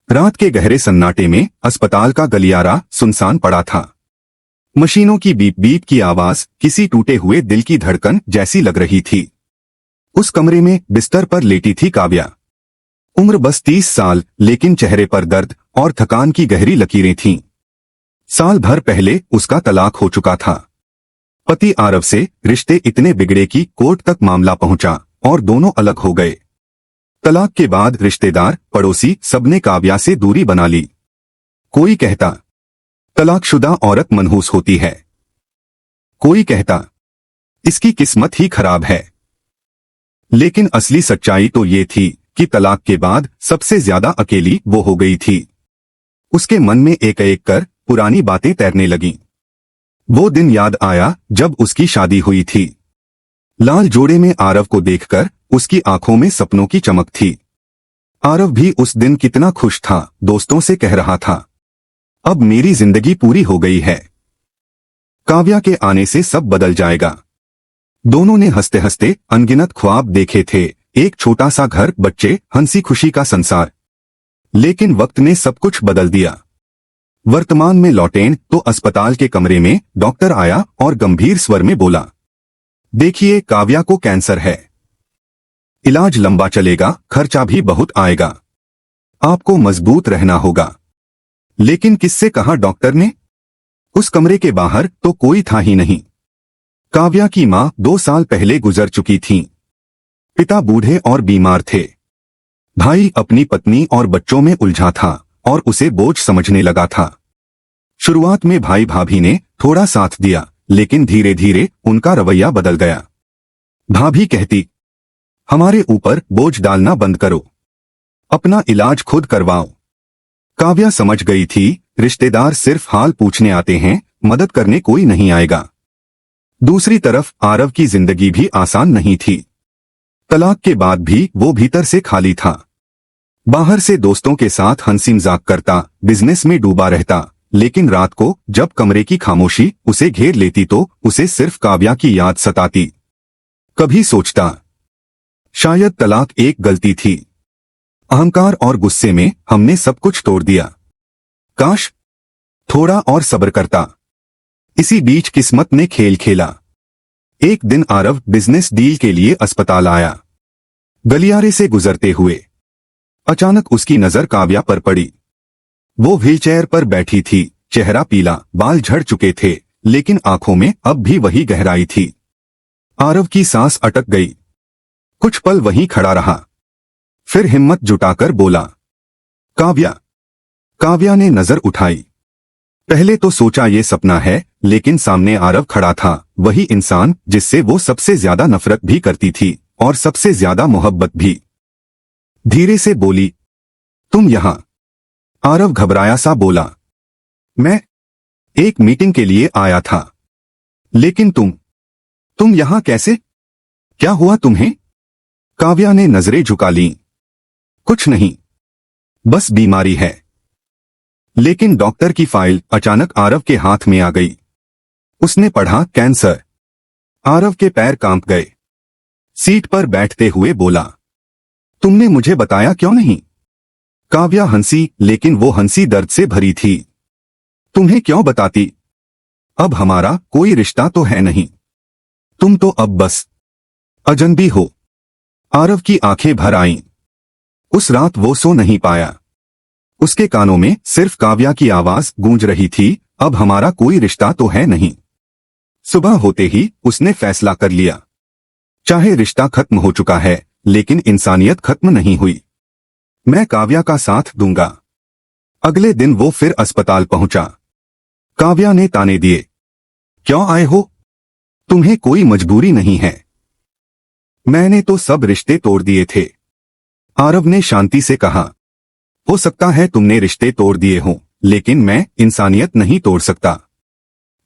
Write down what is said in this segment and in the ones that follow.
रात के गहरे सन्नाटे में अस्पताल का गलियारा सुनसान पड़ा था। मशीनों की बीप बीप की आवाज किसी टूटे हुए दिल की धड़कन जैसी लग रही थी। उस कमरे में बिस्तर पर लेटी थी काव्या। उम्र बस 30 साल, लेकिन चेहरे पर दर्द और थकान की गहरी लकीरें थीं। साल भर पहले उसका तलाक हो चुका था। पति आरव से रिश्ते इतने बिगड़े कि कोर्ट तक मामला पहुंचा और दोनों अलग हो गए। तलाक के बाद रिश्तेदार, पड़ोसी सबने काव्या से दूरी बना ली। कोई कहता तलाकशुदा औरत मनहूस होती है, कोई कहता इसकी किस्मत ही खराब है। लेकिन असली सच्चाई तो ये थी कि तलाक के बाद सबसे ज्यादा अकेली वो हो गई थी। उसके मन में एक एक कर पुरानी बातें तैरने लगीं। वो दिन याद आया जब उसकी शादी हुई थी। लाल जोड़े में आरव को देखकर उसकी आंखों में सपनों की चमक थी। आरव भी उस दिन कितना खुश था, दोस्तों से कह रहा था, अब मेरी जिंदगी पूरी हो गई है। काव्या के आने से सब बदल जाएगा। दोनों ने हंसते हंसते अनगिनत ख्वाब देखे थे, एक छोटा सा घर, बच्चे, हंसी खुशी का संसार। लेकिन वक्त ने सब कुछ बदल दिया। वर्तमान में लौटें तो अस्पताल के कमरे में डॉक्टर आया और गंभीर स्वर में बोला, देखिए काव्या को कैंसर है। इलाज लंबा चलेगा, खर्चा भी बहुत आएगा। आपको मजबूत रहना होगा। लेकिन किससे कहा डॉक्टर ने? उस कमरे के बाहर तो कोई था ही नहीं। काव्या की मां 2 साल पहले गुजर चुकी थीं। पिता बूढ़े और बीमार थे। भाई अपनी पत्नी और बच्चों में उलझा था और उसे बोझ समझने लगा था। शुरुआत में भाई भाभी ने थोड़ा साथ दिया, लेकिन धीरे धीरे उनका रवैया बदल गया। भाभी कहती, हमारे ऊपर बोझ डालना बंद करो, अपना इलाज खुद करवाओ। काव्या समझ गई थी, रिश्तेदार सिर्फ हाल पूछने आते हैं, मदद करने कोई नहीं आएगा। दूसरी तरफ आरव की जिंदगी भी आसान नहीं थी। तलाक के बाद भी वो भीतर से खाली था। बाहर से दोस्तों के साथ हंसी मजाक करता, बिजनेस में डूबा रहता, लेकिन रात को जब कमरे की खामोशी उसे घेर लेती तो उसे सिर्फ काव्या की याद सताती। कभी सोचता, शायद तलाक एक गलती थी। अहंकार और गुस्से में हमने सब कुछ तोड़ दिया। काश थोड़ा और सब्र करता। इसी बीच किस्मत ने खेल खेला। एक दिन आरव बिजनेस डील के लिए अस्पताल आया। गलियारे से गुजरते हुए अचानक उसकी नजर काव्या पर पड़ी। वो व्हीलचेयर पर बैठी थी, चेहरा पीला, बाल झड़ चुके थे, लेकिन आंखों में अब भी वही गहराई थी। आरव की सांस अटक गई। कुछ पल वहीं खड़ा रहा, फिर हिम्मत जुटाकर बोला, काव्या। काव्या ने नजर उठाई। पहले तो सोचा ये सपना है, लेकिन सामने आरव खड़ा था, वही इंसान जिससे वो सबसे ज्यादा नफरत भी करती थी और सबसे ज्यादा मोहब्बत भी। धीरे से बोली, तुम यहां? आरव घबराया सा बोला, मैं एक मीटिंग के लिए आया था। लेकिन तुम यहां कैसे? क्या हुआ तुम्हें? काव्या ने नजरें झुका लीं। कुछ नहीं, बस बीमारी है। लेकिन डॉक्टर की फाइल अचानक आरव के हाथ में आ गई। उसने पढ़ा, कैंसर। आरव के पैर कांप गए। सीट पर बैठते हुए बोला, तुमने मुझे बताया क्यों नहीं? काव्या हंसी, लेकिन वो हंसी दर्द से भरी थी। तुम्हें क्यों बताती? अब हमारा कोई रिश्ता तो है नहीं। तुम तो अब बस अजनबी हो। आरव की आंखें भर आईं। उस रात वो सो नहीं पाया। उसके कानों में सिर्फ काव्या की आवाज गूंज रही थी, अब हमारा कोई रिश्ता तो है नहीं। सुबह होते ही उसने फैसला कर लिया, चाहे रिश्ता खत्म हो चुका है, लेकिन इंसानियत खत्म नहीं हुई। मैं काव्या का साथ दूंगा। अगले दिन वो फिर अस्पताल पहुंचा। काव्या ने ताने दिए, क्यों आए हो? तुम्हें कोई मजबूरी नहीं है। मैंने तो सब रिश्ते तोड़ दिए थे। आरव ने शांति से कहा, हो सकता है तुमने रिश्ते तोड़ दिए हों, लेकिन मैं इंसानियत नहीं तोड़ सकता।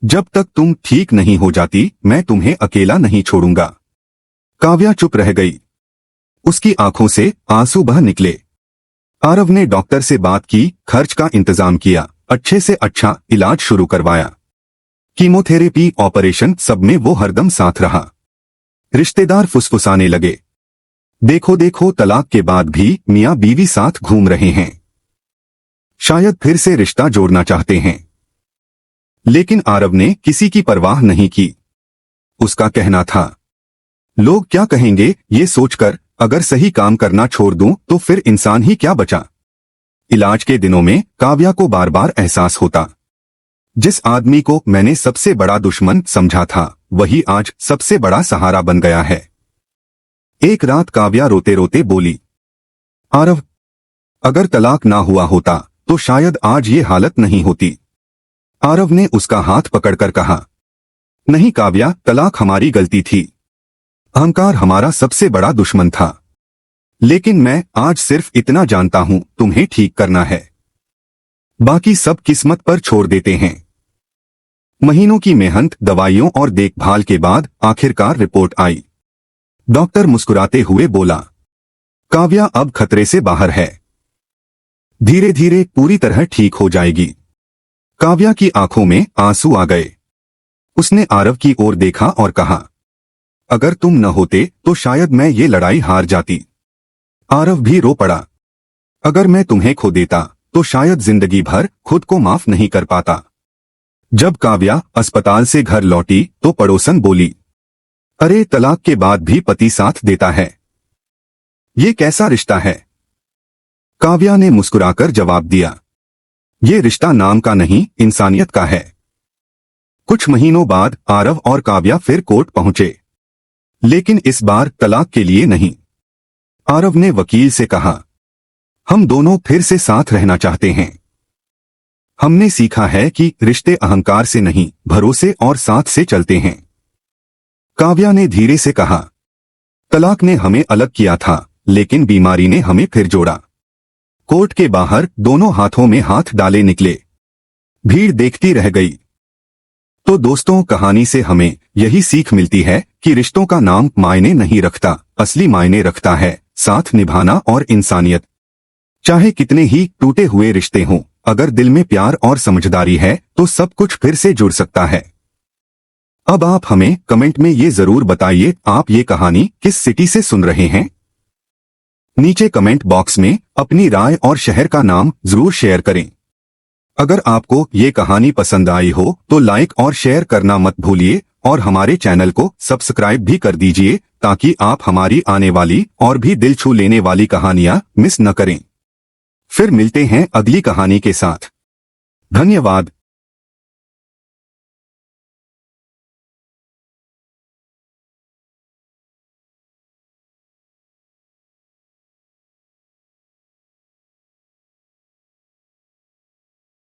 जब तक तुम ठीक नहीं हो जाती, मैं तुम्हें अकेला नहीं छोड़ूंगा। काव्या चुप रह गई। उसकी आंखों से आंसू बह निकले। आरव ने डॉक्टर से बात की, खर्च का इंतजाम किया, अच्छे से अच्छा इलाज शुरू करवाया। कीमोथेरेपी, ऑपरेशन, सब में वो हरदम साथ रहा। रिश्तेदार फुसफुसाने लगे, देखो देखो तलाक के बाद भी मियां बीवी साथ घूम रहे हैं। शायद फिर से रिश्ता जोड़ना चाहते हैं। लेकिन आरव ने किसी की परवाह नहीं की। उसका कहना था, लोग क्या कहेंगे ये सोचकर अगर सही काम करना छोड़ दूं तो फिर इंसान ही क्या बचा। इलाज के दिनों में काव्या को बार बार एहसास होता, जिस आदमी को मैंने सबसे बड़ा दुश्मन समझा था वही आज सबसे बड़ा सहारा बन गया है। एक रात काव्या रोते रोते बोली, आरव, अगर तलाक ना हुआ होता तो शायद आज ये हालत नहीं होती। आरव ने उसका हाथ पकड़कर कहा, नहीं काव्या, तलाक हमारी गलती थी। अहंकार हमारा सबसे बड़ा दुश्मन था। लेकिन मैं आज सिर्फ इतना जानता हूं, तुम्हें ठीक करना है, बाकी सब किस्मत पर छोड़ देते हैं। महीनों की मेहनत, दवाइयों और देखभाल के बाद आखिरकार रिपोर्ट आई। डॉक्टर मुस्कुराते हुए बोला, काव्या अब खतरे से बाहर है, धीरे धीरे पूरी तरह ठीक हो जाएगी। काव्या की आंखों में आंसू आ गए। उसने आरव की ओर देखा और कहा, अगर तुम न होते तो शायद मैं ये लड़ाई हार जाती। आरव भी रो पड़ा, अगर मैं तुम्हें खो देता तो शायद जिंदगी भर खुद को माफ नहीं कर पाता। जब काव्या अस्पताल से घर लौटी तो पड़ोसन बोली, अरे तलाक के बाद भी पति साथ देता है, ये कैसा रिश्ता है। काव्या ने मुस्कुराकर जवाब दिया, ये रिश्ता नाम का नहीं, इंसानियत का है। कुछ महीनों बाद आरव और काव्या फिर कोर्ट पहुंचे, लेकिन इस बार तलाक के लिए नहीं। आरव ने वकील से कहा, हम दोनों फिर से साथ रहना चाहते हैं। हमने सीखा है कि रिश्ते अहंकार से नहीं, भरोसे और साथ से चलते हैं। काव्या ने धीरे से कहा, तलाक ने हमें अलग किया था, लेकिन बीमारी ने हमें फिर जोड़ा। कोर्ट के बाहर दोनों हाथों में हाथ डाले निकले। भीड़ देखती रह गई। तो दोस्तों, कहानी से हमें यही सीख मिलती है कि रिश्तों का नाम मायने नहीं रखता, असली मायने रखता है साथ निभाना और इंसानियत। चाहे कितने ही टूटे हुए रिश्ते हों, अगर दिल में प्यार और समझदारी है तो सब कुछ फिर से जुड़ सकता है। अब आप हमें कमेंट में ये जरूर बताइए, आप ये कहानी किस सिटी से सुन रहे हैं। नीचे कमेंट बॉक्स में अपनी राय और शहर का नाम जरूर शेयर करें। अगर आपको ये कहानी पसंद आई हो तो लाइक और शेयर करना मत भूलिए और हमारे चैनल को सब्सक्राइब भी कर दीजिए ताकि आप हमारी आने वाली और भी दिल छू लेने वाली कहानियां मिस न करें। फिर मिलते हैं अगली कहानी के साथ। धन्यवाद।